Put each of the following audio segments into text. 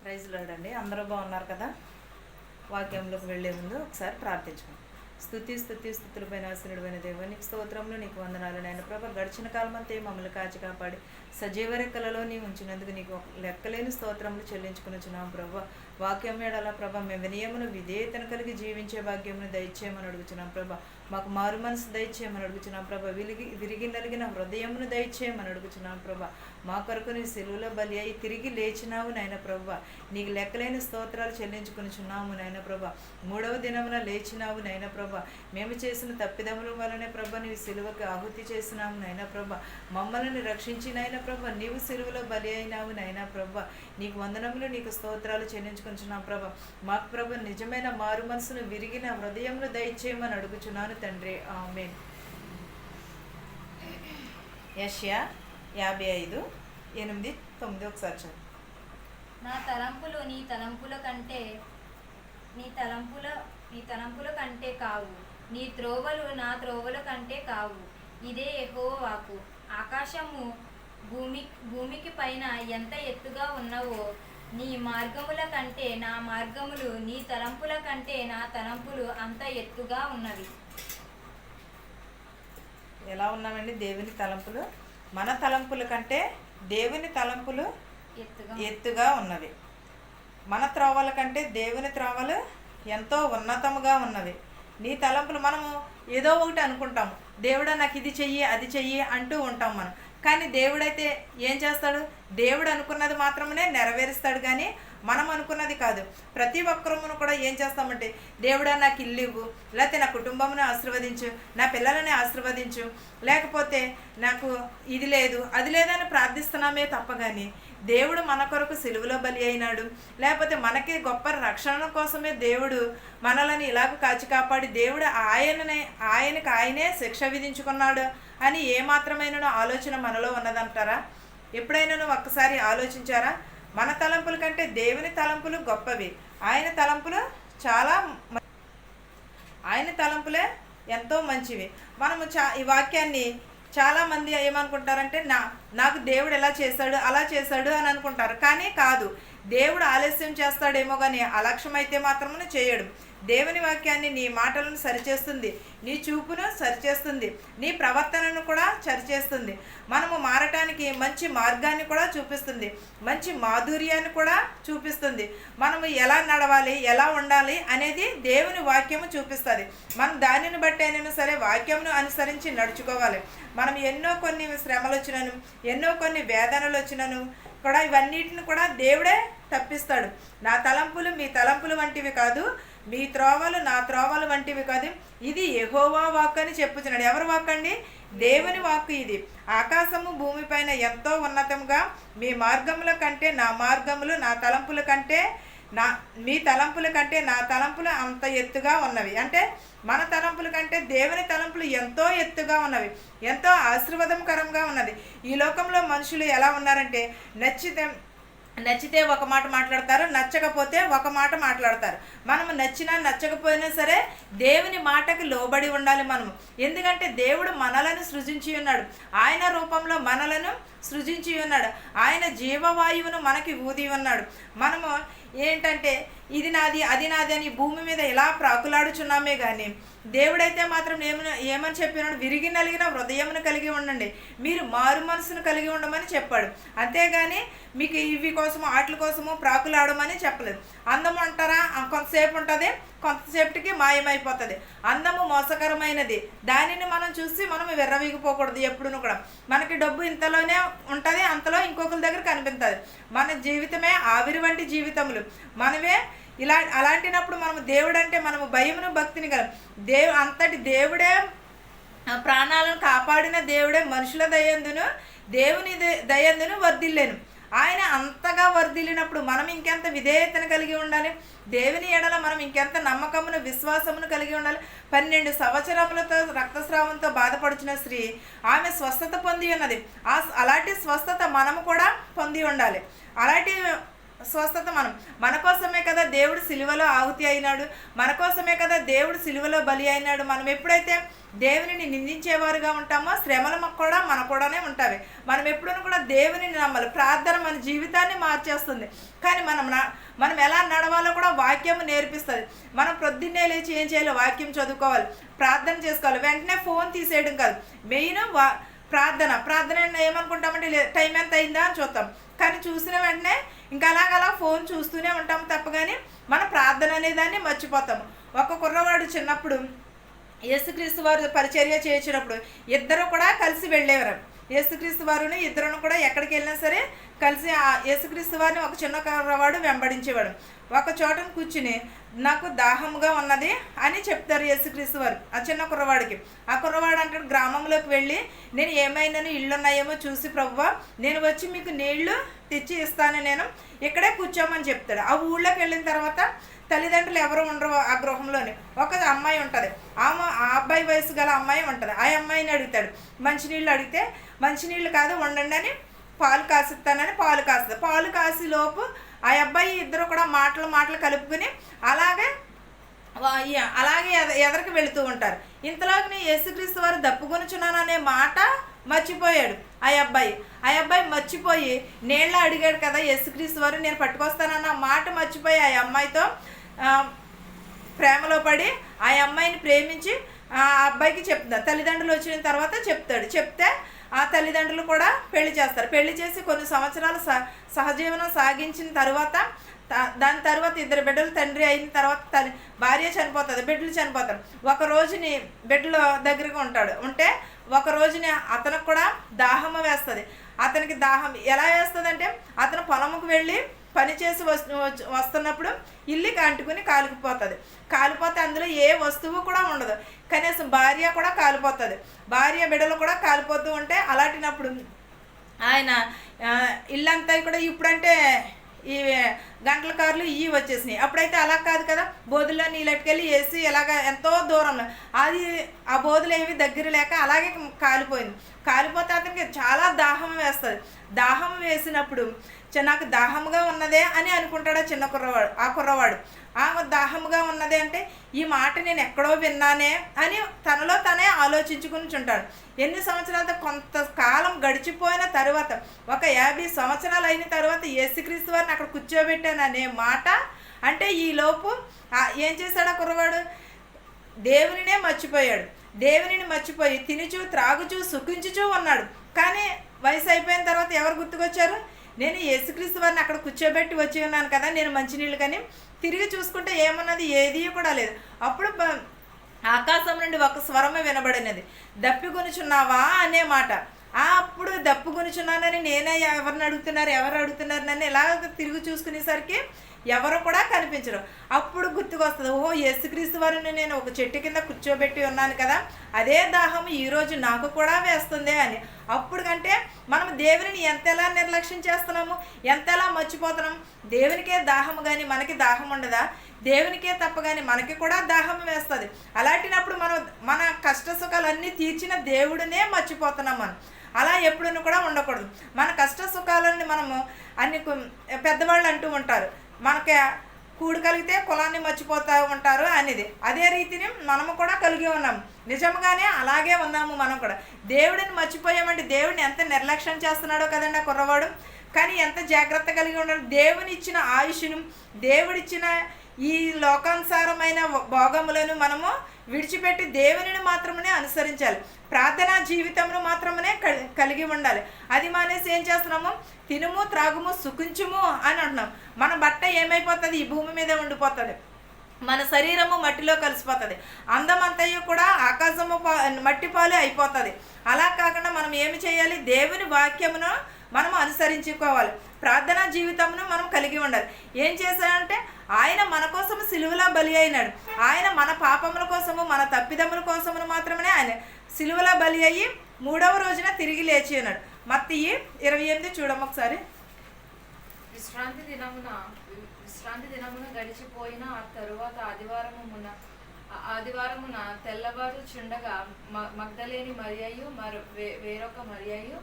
Praise lord అండి. అందరూ బాగున్నారు కదా. వాక్యంలోకి వెళ్ళే ముందు ఒకసారి ప్రార్థించుకోండి. స్థుతులపైన ఆశీనుడైన దేవ, నీకు స్తోత్రంలో నీకు వందనాలు నాయన ప్రభా. గడిచిన కాలం అంతే మమ్మల్ని కాచి కాపాడి సజీవ రెక్కలలో నీ ఉంచినందుకు నీకు లెక్కలేని స్తోత్రములు చెల్లించుకునిచున్నాం ప్రభా. వాక్యం మేడల ప్రభా, మేము వినయమును విధేయతను కలిగి జీవించే భాగ్యమును దయచేయమని అడుగుచున్నాం ప్రభా. మాకు మారు మనసు దయచేయమని అడుగుచున్నాం ప్రభా. విరిగి నలిగిన హృదయమును దయచేయమని అడుగుచున్నాం ప్రభా. మా కొరకు నీ సిలువలో బలి అయి తిరిగి లేచినావు నాయన ప్రభా. నీకు లెక్కలేని స్తోత్రాలు చెల్లించుకునిచున్నాము నాయన ప్రభా. 3వ దినమున లేచినావు నాయన ప్రభా. మేము చేసిన తప్పిదముల వలనే ప్రభా నీవు సిలువకి ఆహుతి చేసినాము నాయన ప్రభా. మమ్మల్ని రక్షించి నాయన ప్రభా, నీవు సిలువలో బలి అయినావు నాయన ప్రభా. నీకు వందనములు, నీకు స్తోత్రాలు చెల్లించుకుంటున్నాం ప్రభా. మాకు ప్రభా నిజమైన మారు మనసును విరిగిన హృదయమును దయచేయమని అడుగుచున్నాను తండ్రి. ఆమేన్. యెషయా 55:8-9 ఒకసారి చదువు. నా తలంపులు నీ తలంపుల కంటే కావు, నీ త్రోవలు నా త్రోవల కంటే కావు. ఇదే యెహోవా వాక్కు. ఆకాశము భూమికి పైన ఎంత ఎత్తుగా ఉన్నవో నీ మార్గముల కంటే నా మార్గములు, నీ తలంపుల కంటే నా తలంపులు అంత ఎత్తుగా ఉన్నవి. ఎలా ఉన్నామండి? దేవుని తలంపులు మన తలంపుల కంటే దేవుని తలంపులు ఎత్తుగా ఉన్నవి. మన త్రోవల కంటే దేవుని త్రోవలు ఎంతో ఉన్నతముగా ఉన్నవి. నీ తలంపులు మనము ఏదో ఒకటి అనుకుంటాము, దేవుడా నాకు ఇది చెయ్యి అది చెయ్యి అంటూ ఉంటాం మనం. కానీ దేవుడైతే ఏం చేస్తాడు? దేవుడు అనుకున్నది మాత్రమే నెరవేరుస్తాడు, కానీ మనం అనుకున్నది కాదు. ప్రతి ఒక్కరమును కూడా ఏం చేస్తామంటే, దేవుడా నాకు ఇల్లు ఇవ్వు, లేకపోతే నా కుటుంబమును ఆశీర్వదించు, నా పిల్లలని ఆశీర్వదించు, లేకపోతే నాకు ఇది లేదు అది లేదని ప్రార్థిస్తున్నామే తప్ప కానీ దేవుడు మన కొరకు సిలువలో బలి అయినాడు, లేకపోతే మనకి గొప్ప రక్షణ కోసమే దేవుడు మనలని ఇలాగ కాచి కాపాడి దేవుడు ఆయనకి ఆయనే శిక్ష విధించుకున్నాడు అని ఏమాత్రమైన ఆలోచన మనలో ఉన్నదంటారా? ఎప్పుడైనా ఒక్కసారి ఆలోచించారా? మన తలంపుల కంటే దేవుని తలంపులు గొప్పవి. ఆయన తలంపులు ఆయన తలంపులే ఎంతో మంచివి. మనము ఈ వాక్యాన్ని చాలామంది ఏమనుకుంటారంటే, నాకు దేవుడు ఎలా చేశాడు అలా చేశాడు అని అనుకుంటారు. కానీ కాదు, దేవుడు ఆలస్యం చేస్తాడేమో కానీ అలక్ష్యం అయితే మాత్రమే చేయడు. దేవుని వాక్యాన్ని నీ మాటలను సరిచేస్తుంది, నీ చూపును సరిచేస్తుంది, నీ ప్రవర్తనను కూడా సరిచేస్తుంది. మనము మారటానికి మంచి మార్గాన్ని కూడా చూపిస్తుంది, మంచి మాధుర్యాన్ని కూడా చూపిస్తుంది. మనము ఎలా నడవాలి, ఎలా ఉండాలి అనేది దేవుని వాక్యము చూపిస్తుంది. మనం దానిని బట్టి అయినా సరే వాక్యమును అనుసరించి నడుచుకోవాలి. మనం ఎన్నో కొన్ని శ్రమలు వచ్చినను, ఎన్నో కొన్ని వేదనలు వచ్చినను కూడా ఇవన్నిటిని కూడా దేవుడే తప్పిస్తాడు. నా తలంపులు మీ తలంపులు వంటివి కాదు, మీ త్రోవలు నా త్రోవలు వంటివి కాదు, ఇది యెహోవా వాక్కు అని చెప్పుచున్నాడు. ఎవరి వాక్కు అండి? దేవుని వాక్కు ఇది. ఆకాశము భూమిపైన ఎంతో ఉన్నతంగా మీ మార్గముల కంటే నా మార్గములు, నా తలంపుల కంటే మీ తలంపుల కంటే నా తలంపులు అంత ఎత్తుగా ఉన్నవి. అంటే మన తలంపుల కంటే దేవుని తలంపులు ఎంతో ఎత్తుగా ఉన్నవి, ఎంతో ఆశీర్వాదకరంగా ఉన్నది. ఈ లోకంలో మనుషులు ఎలా ఉన్నారంటే, నచ్చితే ఒక మాట మాట్లాడతారు, నచ్చకపోతే ఒక మాట మాట్లాడతారు. మనము నచ్చినా నచ్చకపోయినా సరే దేవుని మాటకి లోబడి ఉండాలి మనము. ఎందుకంటే దేవుడు మనలను సృజించి ఉన్నాడు, ఆయన రూపంలో మనలను సృజించి ఉన్నాడు, ఆయన జీవవాయువును మనకి ఊది ఉన్నాడు. మనము ఏంటంటే ఇది నాది అది నాది అని భూమి మీద ఇలా ప్రాకులాడుచున్నామే కానీ దేవుడైతే మాత్రం ఏమని చెప్పినాడు? విరిగి నలిగిన హృదయమును కలిగి ఉండండి, మీరు మారు మనసును కలిగి ఉండమని చెప్పాడు. అంతేగాని మీకు ఇవి కోసము ఆటల కోసము ప్రాకులాడమని చెప్పలేదు. అందము అంటారా, కొంతసేపు ఉంటుంది, కొంతసేపటికి మాయమైపోతుంది. అందము మోసకరమైనది, దానిని మనం చూసి మనం విర్రవీగిపోకూడదు. ఎప్పుడును కూడా మనకి డబ్బు ఇంతలోనే ఉంటుంది, అంతలో ఇంకొకరి దగ్గర కనిపిస్తుంది. మన జీవితమే ఆవిరి వంటి జీవితములు మనమే. అలాంటినప్పుడు మనము దేవుడు అంటే మనము భయమును భక్తిని గల అంతటి దేవుడే, ప్రాణాలను కాపాడిన దేవుడే మనుషుల దయందును దేవుని దయందును వర్ధిల్లేను. ఆయన అంతగా వర్ధిల్లినప్పుడు మనం ఇంకెంత విధేయతను కలిగి ఉండాలి, దేవుని ఎడల మనం ఇంకెంత నమ్మకమును విశ్వాసమును కలిగి ఉండాలి. 12 సంవత్సరములతో రక్తస్రావంతో బాధపడుచున్న స్త్రీ ఆమె స్వస్థత పొంది ఉన్నది. అలాంటి స్వస్థత మనము కూడా పొంది ఉండాలి. అలాంటి స్వస్థత మన కోసమే కదా దేవుడు సిలువలో ఆహుతి అయినాడు, మన కోసమే కదా దేవుడు సిలువలో బలి అయినాడు. మనం ఎప్పుడైతే దేవునిని నిందించేవారుగా ఉంటామో శ్రమలు మన కూడానే ఉంటాయి. మనం ఎప్పుడూ కూడా దేవునిని నమ్మాలి. ప్రార్థన మన జీవితాన్ని మార్చేస్తుంది. కానీ మనం ఎలా నడవాలో కూడా వాక్యం నేర్పిస్తుంది. మనం ప్రొద్దున్నే లేచి ఏం చేయాలి? వాక్యం చదువుకోవాలి, ప్రార్థన చేసుకోవాలి. వెంటనే ఫోన్ తీసేయడం కాదు, మెయిన్ ప్రార్థన ఏమనుకుంటామంటే టైం ఎంత అయిందా అని చూస్తాం, కానీ చూసిన వెంటనే ఇంకా అలాగలా ఫోన్ చూస్తూనే ఉంటాము తప్ప కానీ మన ప్రార్థన అనేదాన్ని మర్చిపోతాము. ఒక కుర్రవాడు చిన్నప్పుడు యేసుక్రీస్తు వారు పరిచర్య చేయించినప్పుడు ఇద్దరు కూడా కలిసి వెళ్ళేవారు. యేసుక్రీస్తు వారుని ఇద్దరును కూడా ఎక్కడికి వెళ్ళినా సరే కలిసి ఆ యేసుక్రీస్తు వారిని ఒక చిన్న కుర్రవాడు వెంబడించేవాడు. ఒక చోటను కూర్చుని నాకు దాహముగా ఉన్నది అని చెప్తారు యేసుక్రీస్తు వారు ఆ చిన్న కుర్రవాడికి. ఆ కుర్రవాడు అంటాడు, గ్రామంలోకి వెళ్ళి నేను ఏమైనా ఇళ్ళు ఉన్నాయేమో చూసి ప్రభువా నేను వచ్చి మీకు నీళ్లు తెచ్చి ఇస్తాను, నేను ఇక్కడే కూర్చోమని చెప్తాడు. ఆ ఊళ్ళోకి వెళ్ళిన తర్వాత తల్లిదండ్రులు ఎవరు ఉండరు ఆ గృహంలోని. ఒక అమ్మాయి ఉంటుంది, ఆ అబ్బాయి వయసు గల అమ్మాయి ఉంటుంది. ఆ అమ్మాయిని అడుగుతాడు మంచినీళ్ళు. అడిగితే మంచినీళ్ళు కాదు ఉండండి అని పాలు కాసిస్తానని పాలు కాస్తుంది. పాలు కాసి లోపు ఆ అబ్బాయి ఇద్దరు కూడా మాటలు కలుపుకుని అలాగే ఎదరికి వెళుతూ ఉంటారు. ఇంతలోకి యేసుక్రీస్తు వారు దప్పుకొనుచున్నాను అనే మాట మర్చిపోయాడు ఆ అబ్బాయి మర్చిపోయి నీళ్ళ అడిగాడు కదా యేసుక్రీస్తు వారు, నేను పట్టుకొస్తానన్న మాట మర్చిపోయి ఆ అమ్మాయితో ప్రేమలో పడి ఆ అమ్మాయిని ప్రేమించి ఆ అబ్బాయికి చెప్తాడు. తల్లిదండ్రులు వచ్చిన తర్వాత చెప్తే ఆ తల్లిదండ్రులు కూడా పెళ్లి చేస్తారు. పెళ్లి చేసి కొన్ని సంవత్సరాలు సహజీవనం సాగించిన తర్వాత దాని తర్వాత ఇద్దరు బిడ్డలు తండ్రి అయిన తర్వాత భార్య చనిపోతుంది, బిడ్డలు చనిపోతారు. ఒక రోజుని బిడ్డల దగ్గరగా ఉంటే ఒక రోజుని అతనికి కూడా దాహము వేస్తుంది. అతనికి దాహం ఎలా వేస్తుంది అంటే అతను పొలంకు వెళ్ళి పని చేసి వస్తున్నప్పుడు ఇల్లుకి అంటుకుని కాలిపోతే అందులో ఏ వస్తువు కూడా ఉండదు, కనీసం భార్య కూడా కాలిపోతుంది. భార్య బిడ్డలు కూడా కాలిపోతూ ఉంటే అలాంటినప్పుడు ఆయన ఇల్లంతా కూడా ఇప్పుడంటే ఈ గంటల కార్లు ఇవి వచ్చేసినాయి. అప్పుడైతే అలా కాదు కదా, బోధుల్లో నీళ్ళట్టుకెళ్ళి వేసి ఎలాగ ఎంతో దూరంలో అది ఆ బోధులు ఏవి దగ్గర లేక అలాగే కాలిపోతే అతనికి చాలా దాహం వేస్తుంది. దాహం వేసినప్పుడు నాకు దాహముగా ఉన్నదే అని అనుకుంటాడు ఆ కుర్రవాడు. దాహముగా ఉన్నదే అంటే ఈ మాట నేను ఎక్కడో విన్నానే అని తనలో తనే ఆలోచించుకుంటుంటాడు. ఎన్ని సంవత్సరాలతో కొంతకాలం గడిచిపోయిన తర్వాత ఒక 50 సంవత్సరాలు అయిన తర్వాత యేసుక్రీస్తు వారిని అక్కడ కూర్చోబెట్టాను అనే మాట అంటే ఈలోపు ఏం చేశాడు ఆ కుర్రవాడు? దేవునినే మర్చిపోయాడు. దేవునిని మర్చిపోయి తినుచు త్రాగుచు సుఖించుచూ ఉన్నాడు. కానీ వయసు అయిపోయిన తర్వాత ఎవరు గుర్తుకొచ్చారు? నేను యేసుక్రీస్తు వారిని అక్కడ కూర్చోబెట్టి వచ్చి ఉన్నాను కదా, నేను మంచినీళ్ళు. కానీ తిరిగి చూసుకుంటే ఏమన్నది ఏదీ కూడా లేదు. అప్పుడు ఆకాశం నుండి ఒక స్వరము వినబడినది, దప్పికొనుచున్నావా అనే మాట. అప్పుడు దప్పుకొనుచున్నానని నేనే ఎవరు అడుగుతున్నారు నన్ను ఎలా తిరిగి చూసుకునేసరికి ఎవరు కూడా కనిపించరు. అప్పుడు గుర్తుకొస్తుంది, ఓహో యేసుక్రీస్తు వారిని నేను ఒక చెట్టు కింద కూర్చోబెట్టి ఉన్నాను కదా, అదే దాహం ఈరోజు నాకు కూడా వేస్తుంది అని. అప్పుడు కంటే మనం దేవుని ఎంతలా నిర్లక్ష్యం చేస్తున్నాము, ఎంతలా మర్చిపోతున్నాం. దేవునికే దాహము కానీ మనకి దాహం ఉండదా? దేవునికే తప్ప కానీ మనకి కూడా దాహం వేస్తుంది. అలాంటినప్పుడు మన కష్ట సుఖాలన్నీ తీర్చిన దేవుడినే మర్చిపోతున్నాం. అలా ఎప్పుడూ కూడా ఉండకూడదు. మన కష్ట సుఖాలని మనము అన్ని పెద్దవాళ్ళు అంటూ ఉంటారు, మనకి కూడు కలిగితే కులాన్ని మర్చిపోతూ ఉంటారు అనేది. అదే రీతిని మనము కూడా కలిగి ఉన్నాము. నిజంగానే అలాగే ఉన్నాము మనం కూడా. దేవుడిని మర్చిపోయామంటే దేవుడిని ఎంత నిర్లక్ష్యం చేస్తున్నాడో కదండి ఆ కుర్రవాడు. కానీ ఎంత జాగ్రత్త కలిగి ఉండాలి. దేవుని ఇచ్చిన ఆయుష్ను, దేవుడిచ్చిన ఈ లోకానుసారమైన భోగములను మనము విడిచిపెట్టి దేవునిని మాత్రమే అనుసరించాలి. ప్రార్థనా జీవితంలో మాత్రమే కలిగి ఉండాలి. అది మానేసి ఏం చేస్తున్నాము? తినుము త్రాగుము సుఖించుము అని అంటున్నాం. మన బట్ట ఏమైపోతుంది? ఈ భూమి మీద ఉండిపోతుంది. మన శరీరము మట్టిలో కలిసిపోతుంది. అందమంతయు కూడా ఆకాశము మట్టి పాలు అయిపోతుంది. అలా కాకుండా మనం ఏమి చేయాలి? దేవుని వాక్యమును మనం అనుసరించుకోవాలి. ప్రార్థనా జీవితమును మనం కలిగి ఉండాలి. ఏం చేశాడంటే ఆయన మన కోసం సిలువలో బలి అయినాడు. ఆయన మన పాపముల కోసము, మన తప్పిదముల కోసమును మాత్రమే ఆయన సిలువలో బలి అయ్యి 3వ రోజున తిరిగి లేచి ఉన్నాడు. మత్తయి 28 చూడము ఒకసారి. విశ్రాంతి దినమున గడిచిపోయిన ఆ తరువాత ఆదివారమున తెల్లవారు చుండగా మగ్దలేని మరియయు వేరొక మరియయు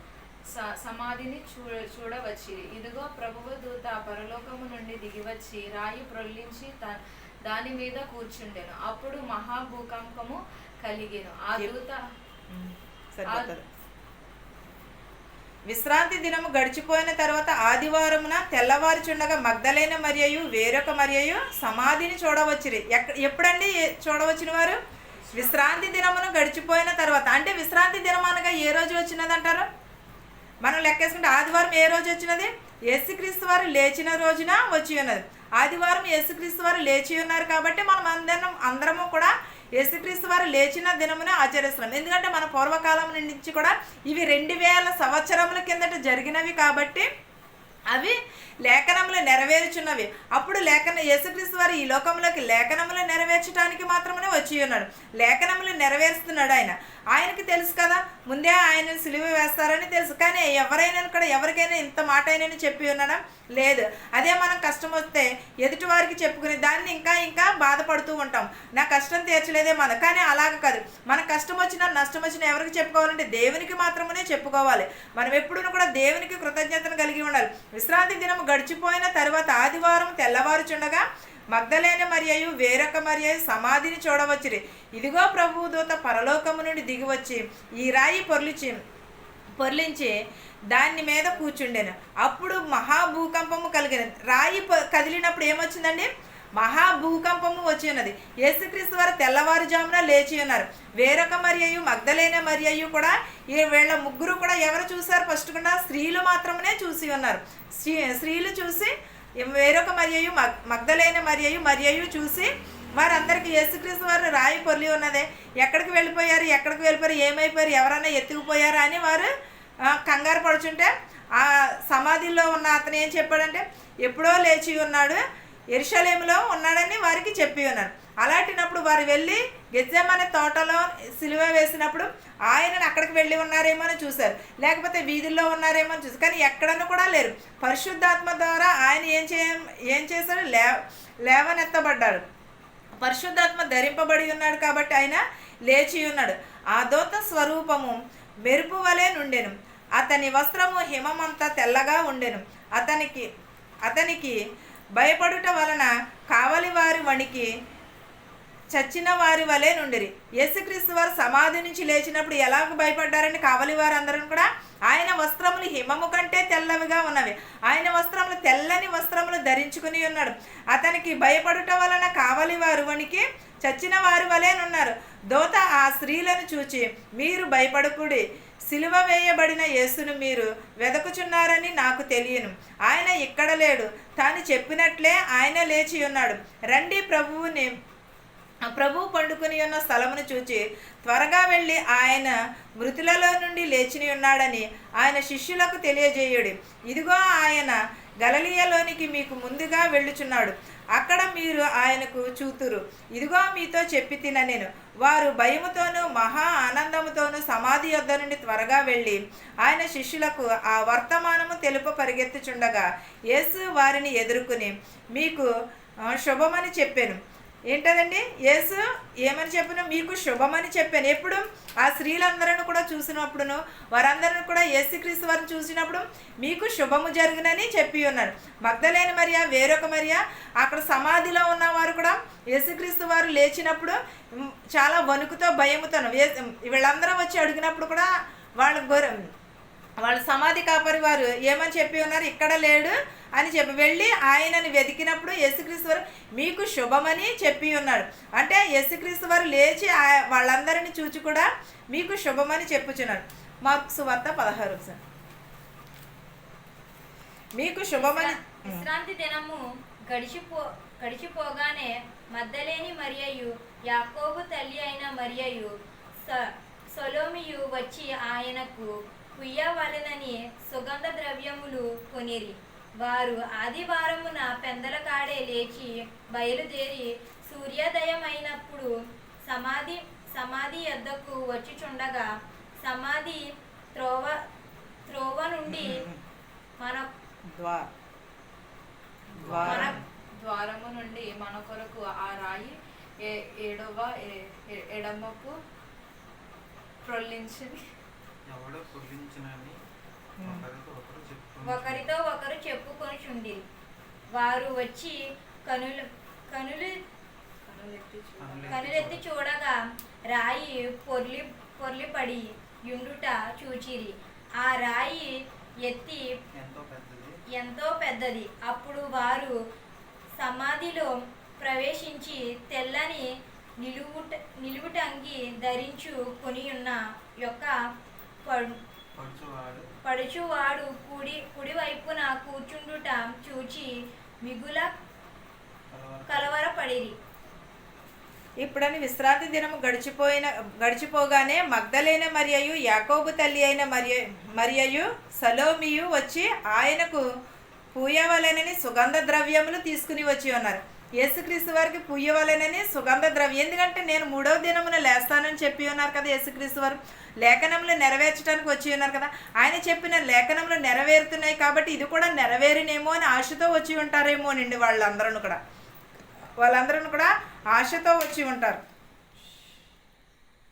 సమాధిని చూడవచ్చిరి. ఇదిగో ప్రభువు దూత పరలోకము నుండి దిగివచ్చి రాయి ప్రొల్లించి దాని మీద కూర్చుండెను. అప్పుడు మహాభూకంపము కలిగెను. ఆ దూత విశ్రాంతి దినము గడిచిపోయిన తర్వాత ఆదివారమున తెల్లవారుచుండగా మగ్దలైన మరియయు వేరొక మరియయు సమాధిని చూడవచ్చిరి. ఎప్పుడండి చూడవచ్చిన వారు? విశ్రాంతి దినమును గడిచిపోయిన తర్వాత. అంటే విశ్రాంతి దినం అనగా ఏ రోజు వచ్చినది అంటారు? మనం లెక్కేసుకుంటే ఆదివారం ఏ రోజు వచ్చినది? యేసుక్రీస్తు వారు లేచిన రోజున వచ్చి ఉన్నది. ఆదివారం యేసుక్రీస్తు వారు లేచి ఉన్నారు కాబట్టి మనం అందరము కూడా యేసుక్రీస్తు వారు లేచిన దినమునే ఆచరిస్తున్నాం. ఎందుకంటే మన పూర్వకాలం నుంచి కూడా ఇవి 2000 సంవత్సరముల కిందట జరిగినవి కాబట్టి అవి లేఖనములు నెరవేర్చున్నవి. అప్పుడు యేసుక్రీస్తు వారు ఈ లోకంలోకి లేఖనములు నెరవేర్చడానికి మాత్రమే వచ్చి ఉన్నాడు. లేఖనములు నెరవేరుస్తున్నాడు ఆయన. ఆయనకి తెలుసు కదా, ముందే ఆయన సిలువ వేస్తారని తెలుసు. కానీ ఎవరికైనా ఇంత మాట అయినా చెప్పి ఉన్నాడా? లేదు. అదే మనం కష్టం వస్తే ఎదుటి వారికి చెప్పుకుని దాన్ని ఇంకా బాధపడుతూ ఉంటాం. నా కష్టం తీర్చలేదే కానీ అలాగ కాదు. మన కష్టం వచ్చినా నష్టం వచ్చినా ఎవరికి చెప్పుకోవాలంటే దేవునికి మాత్రమే చెప్పుకోవాలి. మనం ఎప్పుడూ కూడా దేవునికి కృతజ్ఞతను కలిగి ఉండాలి. విశ్రాంతి దినం గడిచిపోయిన తర్వాత ఆదివారం తెల్లవారుచుండగా మగ్దలేన మరియయు వేరొక మరియయు సమాధిని చూడవచ్చిరి. ఇదిగో ప్రభువు దూత పరలోకము నుండి దిగివచ్చి ఈ రాయి పొర్లించి దాని మీద కూర్చుండెను. అప్పుడు మహాభూకంపము కలిగిన. రాయి కదిలినప్పుడు ఏమొచ్చిందండి? మహాభూకంపము వచ్చి ఉన్నది. యేసుక్రీస్తు వారు తెల్లవారుజామున లేచి ఉన్నారు. వేరొక మరియయు మగ్దలేన మరియయు కూడా వీళ్ళ ముగ్గురు కూడా ఎవరు చూశారు? ఫస్ట్ కూడా స్త్రీలు మాత్రమే చూసి ఉన్నారు. స్త్రీలు చూసి వేరొక మరియయు మగ్దలేన మరియయు చూసి వారందరికీ యేసుక్రీస్తు వారు రాయి పొర్లి ఉన్నదే, ఎక్కడికి వెళ్ళిపోయారు, ఏమైపోయారు, ఎవరైనా ఎత్తుకుపోయారా అని వారు కంగారు పడుచుంటే ఆ సమాధిలో ఉన్న అతను ఏం చెప్పాడంటే ఎప్పుడో లేచి ఉన్నాడు, యెరూషలేములో ఉన్నాడని వారికి చెప్పి ఉన్నారు. అలాంటినప్పుడు వారు వెళ్ళి గెత్సేమనే తోటలో సిలువ వేసినప్పుడు ఆయనను అక్కడికి వెళ్ళి ఉన్నారేమో అని చూశారు, లేకపోతే వీధుల్లో ఉన్నారేమో అని చూశారు. కానీ ఎక్కడన్నా కూడా లేరు. పరిశుద్ధాత్మ ద్వారా ఆయన ఏం చేశాడు? లేవనెత్తబడ్డాడు. పరిశుద్ధాత్మ ధరింపబడి ఉన్నాడు కాబట్టి ఆయన లేచి ఉన్నాడు. ఆ దూత స్వరూపము మెరుపు వలె నుండెను. అతని వస్త్రము హిమమంతా తెల్లగా ఉండెను. అతనికి భయపడుట వలన కావలి వారి వణికి చచ్చిన వారి వలె నుండిరి. యేసుక్రీస్తు వారు సమాధి నుంచి లేచినప్పుడు ఎలాగ భయపడ్డారని కావలి వారందరూ కూడా ఆయన వస్త్రములు హిమము కంటే తెల్లవిగా ఉన్నవి. ఆయన వస్త్రములు తెల్లని వస్త్రములు ధరించుకుని ఉన్నాడు. అతనికి భయపడుట వలన కావలి వారు వణికి చచ్చిన వారి వలెనున్నారు. దూత ఆ స్త్రీలను చూచి మీరు భయపడకుడి, సిలువ వేయబడిన యేసును మీరు వెదకుచున్నారని నాకు తెలియను. ఆయన ఇక్కడ లేడు, తాను చెప్పినట్లే ఆయన లేచి ఉన్నాడు. రండి, ప్రభువు పండుకొని ఉన్న స్థలమును చూచి త్వరగా వెళ్ళి ఆయన మృతులలో నుండి లేచిని ఉన్నాడని ఆయన శిష్యులకు తెలియజేయుడి. ఇదిగో ఆయన గలిలయలోనికి మీకు ముందుగా వెళ్ళుచున్నాడు, అక్కడ మీరు ఆయనకు చూతురు. ఇదిగో మీతో చెప్పి నేను. వారు భయముతోనూ మహా ఆనందముతోనూ సమాధి యొద్ద నుండి త్వరగా వెళ్ళి ఆయన శిష్యులకు ఆ వర్తమానము తెలుప పరిగెత్తుచుండగా యేసు వారిని ఎదుర్కొని మీకు శుభమని చెప్పాను. ఏంటదండి? యేసు ఏమని చెప్పాను? మీకు శుభమని చెప్పాను. ఎప్పుడు? ఆ స్త్రీలందరూ కూడా చూసినప్పుడును వారందరూ కూడా యేసుక్రీస్తు వారిని చూసినప్పుడు మీకు శుభము జరుగునని చెప్పి ఉన్నాడు. మగ్దలేన మరియ వేరొక మరియ అక్కడ సమాధిలో ఉన్నవారు కూడా యేసుక్రీస్తు వారు లేచినప్పుడు చాలా వణుకుతో భయముతోను వీళ్ళందరూ వచ్చి అడిగినప్పుడు కూడా వాళ్ళ సమాధి కాపరి వారు ఏమని చెప్పి ఉన్నారు? ఇక్కడ లేడు అని చెప్పి వెళ్ళి ఆయనని వెతికినప్పుడు యేసుక్రీస్తు వారు మీకు శుభమని చెప్పి ఉన్నాడు. అంటే యేసుక్రీస్తు వారు లేచి వాళ్ళందరినీ చూచి కూడా మీకు శుభమని చెప్పుచున్నాడు. మార్కు సువార్త 16. మీకు శుభమని. విశ్రాంతి దినము గడిచిపోగానే మగ్దలేని మరియయు యాకోబు తల్లి అయిన మరియయు సొలోమియు వచ్చి ఆయనకు కుయ్యవలెనని సుగంధ ద్రవ్యములు కొనిరి. వారు ఆదివారమున పెందల కాడే లేచి బయలుదేరి సూర్యోదయమైనప్పుడు సమాధి యొద్దకు వచ్చుచుండగా సమాధి త్రోవ నుండి మన ద్వారము నుండి మన కొరకు ఆ రాయి ఎడమకు ప్రొల్లించింది. ఒకరితో ఒకరు చెప్పుకొనుచుండిరి. వారు వచ్చి కనులు కనులు కనులెత్తి చూడగా రాయి పొర్లిపడి యుండుట చూచిరి. ఆ రాయి ఎత్తి ఎంతో పెద్దది. అప్పుడు వారు సమాధిలో ప్రవేశించి తెల్లని నిలువుటంగి ధరించు కొనియున్న యొక్క పడుచువాడు కుడివైపున కూర్చుండుట చూచి మిగుల కలవరపడిరి. ఇప్పుడని విశ్రాంతి దినము గడిచిపోగానే మగ్దలేన మరియయు యాకోబు తల్లి అయిన మరియయు సలోమియు వచ్చి ఆయనకు పూయవలెనని సుగంధ ద్రవ్యములు తీసుకుని వచ్చి ఉన్నారు. యేసుక్రీస్తు వారికి పూయవలెనని సుగంధ ద్రవ్యం, ఎందుకంటే నేను 3వ దినమున లేస్తానని చెప్పి ఉన్నారు కదా యేసుక్రీస్తు వారు. లేఖనములు నెరవేర్చడానికి వచ్చి ఉన్నారు కదా. ఆయన చెప్పిన లేఖనములు నెరవేరుతున్నాయి కాబట్టి ఇది కూడా నెరవేరినేమో అని ఆశతో వచ్చి ఉంటారేమో అండి. వాళ్ళందరూ కూడా ఆశతో వచ్చి ఉంటారు.